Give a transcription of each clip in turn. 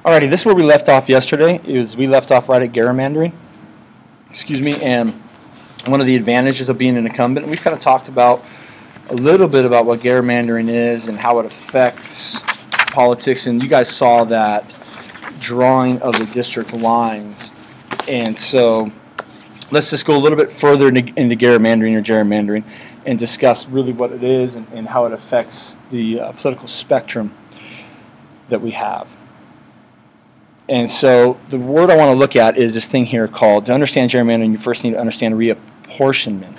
Alrighty, this is where we left off yesterday. We left off right at gerrymandering. Excuse me, and one of the advantages of being an incumbent. We've kind of talked about a little bit about what gerrymandering is and how it affects politics, and you guys saw that drawing of the district lines. And so let's just go a little bit further into gerrymandering and discuss really what it is and how it affects the political spectrum that we have. And so the word I want to look at is this thing here called, to understand gerrymandering, you first need to understand reapportionment.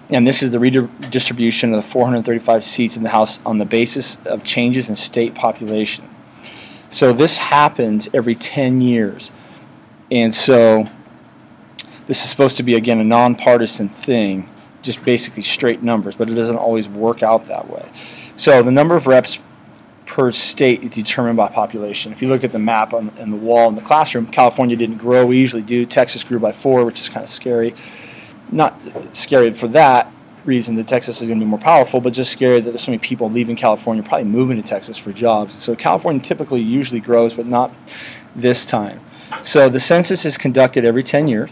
And this is the redistribution of the 435 seats in the House on the basis of changes in state population. So this happens every 10 years. And so this is supposed to be, again, a nonpartisan thing, just basically straight numbers, but it doesn't always work out that way. So the number of reps per state is determined by population. If you look at the map on the wall in the classroom, California didn't grow. We usually do. Texas grew by 4, which is kind of scary. Not scary for that reason that Texas is going to be more powerful, but just scary that there's so many people leaving California, probably moving to Texas for jobs. So California typically usually grows, but not this time. So the census is conducted every 10 years,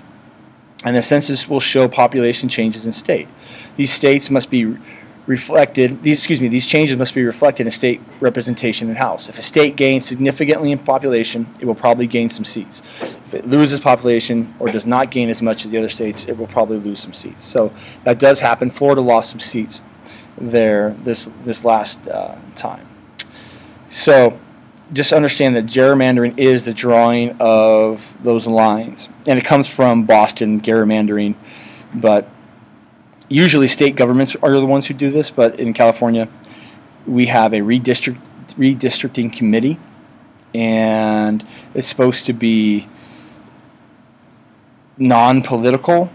and the census will show population changes in state. These states must be reflected, these changes must be reflected in state representation in House. If a state gains significantly in population, it will probably gain some seats. If it loses population or does not gain as much as the other states, it will probably lose some seats. So that does happen. Florida lost some seats there this last time. So just understand that gerrymandering is the drawing of those lines, and it comes from Boston gerrymandering, but usually state governments are the ones who do this, but in California we have a redistricting committee, and it's supposed to be non-political,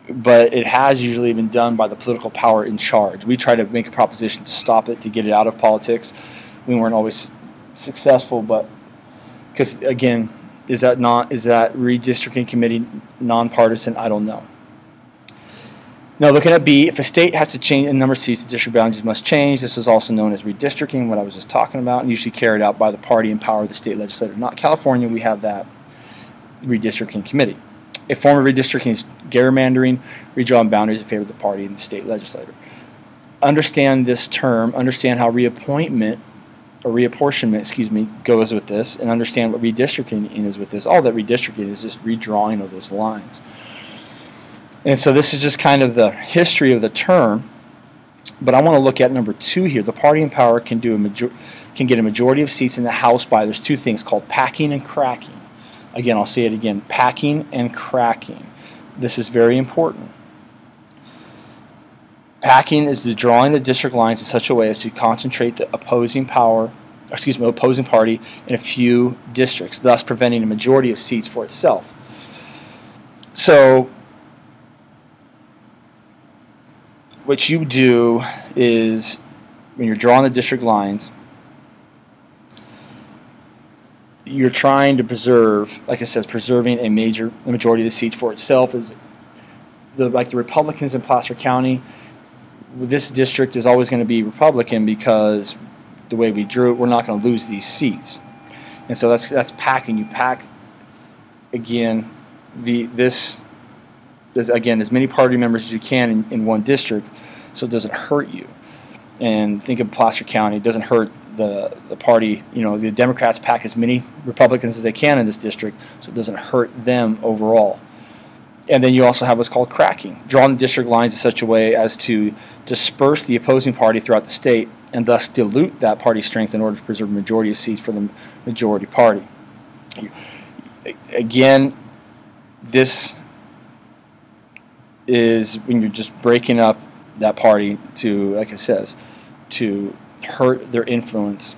but it has usually been done by the political power in charge. We try to make a proposition to stop it, to get it out of politics. We weren't always successful, but because again, is that redistricting committee nonpartisan? I don't know. Now, looking at B, if a state has to change a number of seats, the district boundaries must change. This is also known as redistricting, what I was just talking about, and usually carried out by the party in power of the state legislature. Not California, we have that redistricting committee. A form of redistricting is gerrymandering, redrawing boundaries in favor of the party and the state legislature. Understand this term, understand how reapportionment goes with this, and understand what redistricting is with this. All that redistricting is just redrawing of those lines. And so this is just kind of the history of the term, but I want to look at number 2 here. The party in power can get a majority of seats in the House by, there's 2 things called packing and cracking. Again, I'll say it again, packing and cracking. This is very important. Packing is the drawing the district lines in such a way as to concentrate the opposing party in a few districts, thus preventing a majority of seats for itself. So what you do is, when you're drawing the district lines, you're trying to preserve, like I said, preserving the majority of the seats for itself. Like the Republicans in Placer County, this district is always going to be Republican because the way we drew it, we're not going to lose these seats. And so that's packing. You pack, again, again, as many party members as you can in one district, so it doesn't hurt you. And think of Placer County. It doesn't hurt the party. You know, the Democrats pack as many Republicans as they can in this district, so it doesn't hurt them overall. And then you also have what's called cracking, drawing the district lines in such a way as to disperse the opposing party throughout the state and thus dilute that party's strength in order to preserve a majority of seats for the majority party. Again, this is when you're just breaking up that party to, like it says, to hurt their influence.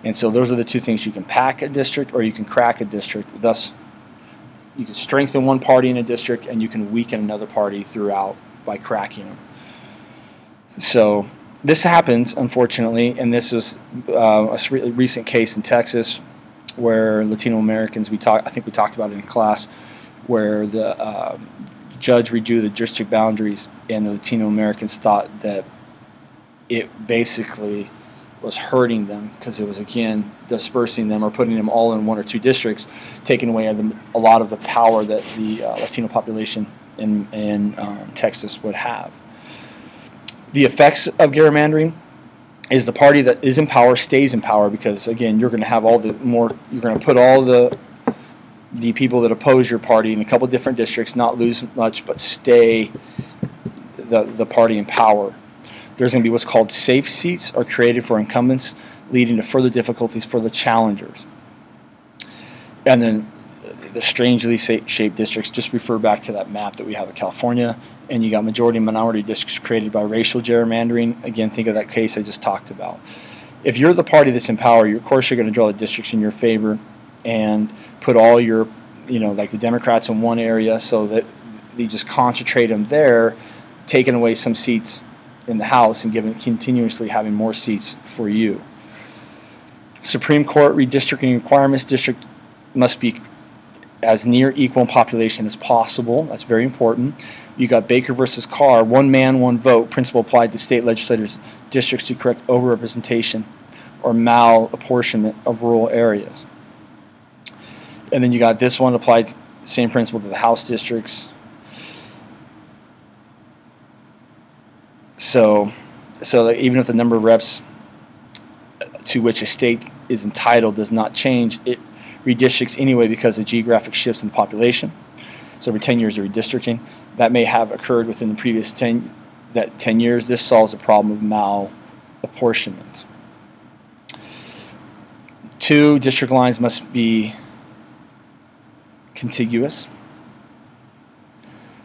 And so those are the 2 things. You can pack a district or you can crack a district. Thus, you can strengthen one party in a district and you can weaken another party throughout by cracking them. So this happens, unfortunately, and this is a recent case in Texas where Latino Americans, I think we talked about it in class, where the judge redrew the district boundaries and the Latino Americans thought that it basically was hurting them, because it was, again, dispersing them or putting them all in one or two districts, taking away a lot of the power that the Latino population in Texas would have. The effects of gerrymandering is the party that is in power stays in power, because, again, you're going to have you're going to put all the people that oppose your party in a couple different districts, not lose much, but stay the party in power. There's going to be what's called safe seats are created for incumbents, leading to further difficulties for the challengers. And then the strangely shaped districts, just refer back to that map that we have of California, and you got majority and minority districts created by racial gerrymandering. Again, think of that case I just talked about. If you're the party that's in power, of course you're going to draw the districts in your favor and put all your, like the Democrats in one area, so that you just concentrate them there, taking away some seats in the House and continuously having more seats for you. Supreme Court redistricting requirements: district must be as near equal in population as possible. That's very important. You got Baker versus Carr, one man, one vote principle applied to state legislators' districts to correct overrepresentation or malapportionment of rural areas. And then you got this one, applied same principle to the House districts. So even if the number of reps to which a state is entitled does not change, it redistricts anyway because of geographic shifts in the population. So every 10 years of redistricting. That may have occurred within the previous 10 years. This solves the problem of malapportionment. 2, district lines must be contiguous.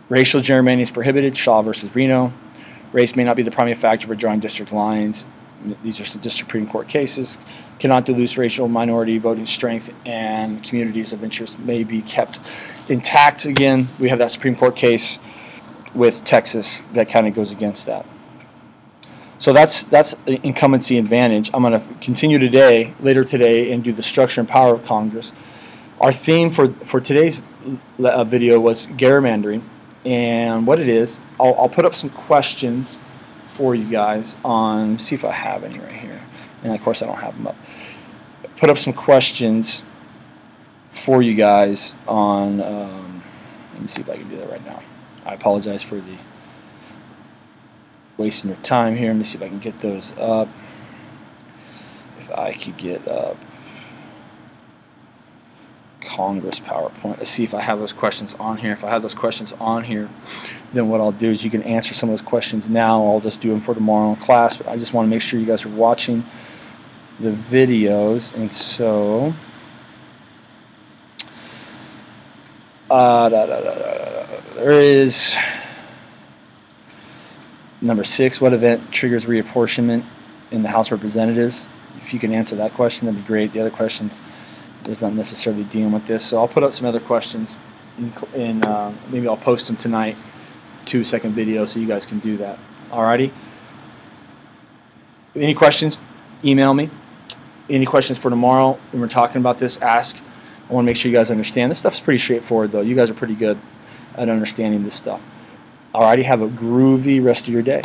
Racial gerrymandering is prohibited. Shaw versus Reno. Race may not be the primary factor for drawing district lines. These are some Supreme Court cases. Cannot dilute racial minority voting strength, and communities of interest may be kept intact. Again, we have that Supreme Court case with Texas that kind of goes against that. So that's the incumbency advantage. I'm going to continue later today, and do the structure and power of Congress. Our theme for today's video was gerrymandering, and what it is. I'll put up some questions for you guys on, see if I have any right here, and of course I don't have them up. Put up some questions for you guys on, let me see if I can do that right now. I apologize for the wasting your time here. Let me see if I can get those up. If I could get up Congress PowerPoint. Let's see if I have those questions on here. If I have those questions on here, then what I'll do is you can answer some of those questions now. I'll just do them for tomorrow in class, but I just want to make sure you guys are watching the videos. And so there is number 6. What event triggers reapportionment in the House of Representatives? If you can answer that question, that'd be great. The other questions is not necessarily dealing with this, so I'll put up some other questions in maybe I'll post them tonight, 2-second video, so you guys can do that. Alrighty. Any questions? Email me. Any questions for tomorrow when we're talking about this? Ask. I want to make sure you guys understand. This stuff's pretty straightforward, though. You guys are pretty good at understanding this stuff. Alrighty. Have a groovy rest of your day.